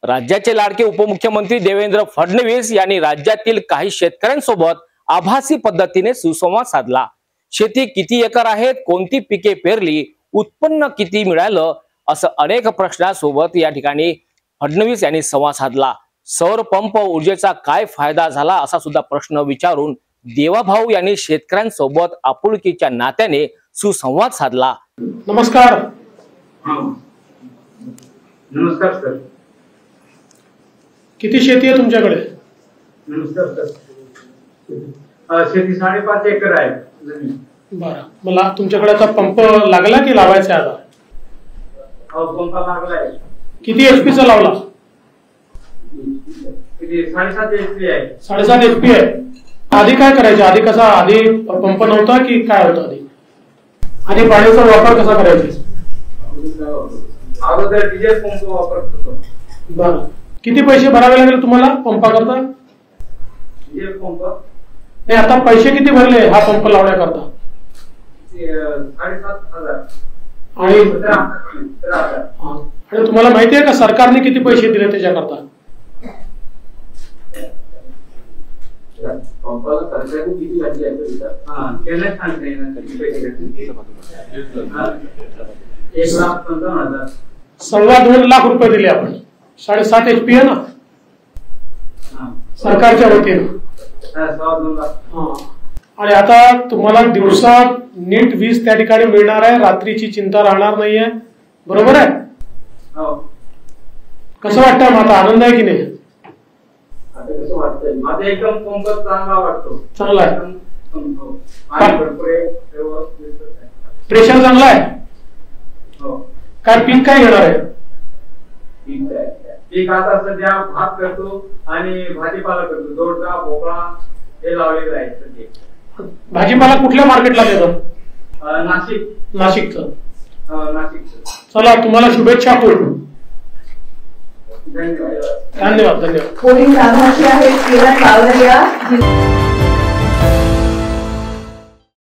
राज्याचे लाडके उपमुख्यमंत्री देवेंद्र फडणवीस यांनी राज्यातील काही शेतकऱ्यांसोबत आभासी पद्धतीने सुसंवाद साधला। शेती किती एकर आहेत, कोणती पिके पेरली, उत्पन्न किती मिळालं, असं अनेक प्रश्नांसोबत या ठिकाणी फडणवीस यांनी संवाद साधला। सौर पंप ऊर्जेचा काय फायदा झाला असा सुद्धा प्रश्न विचारून देवाभाऊ यांनी शेतकऱ्यांसोबत आपुलकीच्या नात्याने सुसंवाद साधला। नमस्कार। नमस्कार सर। किती शेती आहे तुमच्याकडे? नमस्कार सर। शेती 5.5 एकर आहे जमीन। बरं, मला तुमच्याकडे आता पंप लागला की लावायचा आता? पंप लागलाय। किती HP चा लावला? किती 7.5 HP आहे। 7.5 HP आहे। आधी काय करायचे? आधी कसा आधी पंप नव्हता की काय होतं? आधी पाण्याचा वापर कसा करायचा? अगोदर डिझेल पंप वापरत होतो। बरं, किती पैसे भरावे लागले तुम्हाला पंपा करता? डिझेल पंप नाही, आता पैसे किती भरले हा पंप लावण्याकरता? 7,500 आणि तुम्हाला माहिती आहे का सरकारने किती पैसे दिले त्याच्याकरता? पंपाला सरकारने किती लागले आहे? त्याला सांगता येणार किती पैसे घेतले? 1,55,000। 2.25 लाख रुपये दिले आपण। 7.5 HP आहे ना सरकारच्या वतीने। 2.25 लाख। आणि आता तुम्हाला दिवसा नीट वीज त्या ठिकाणी मिळणार आहे, रात्रीची चिंता राहणार नाहीये, बरोबर आहे? कसं वाटतं? आता आनंद आहे की नाही? आता कसं वाटतंय? माझा एकदम पंप चांगला वाटतो। चांगला आहे, प्रेशर चांगला आहे। काय पीक काय घेणार आहे? पीक आता सध्या भात करतो आणि भाजीपाला करतो। दोडका, भोपळा हे लावलेलं आहे सध्या। भाजीपाला कुठल्या मार्केटला देतो? नाशिकचं। चला, तुम्हाला शुभेच्छा खूप। धन्यवाद। धन्यवाद। पोलीस लाभार्थी आहेत किरण बावरिया।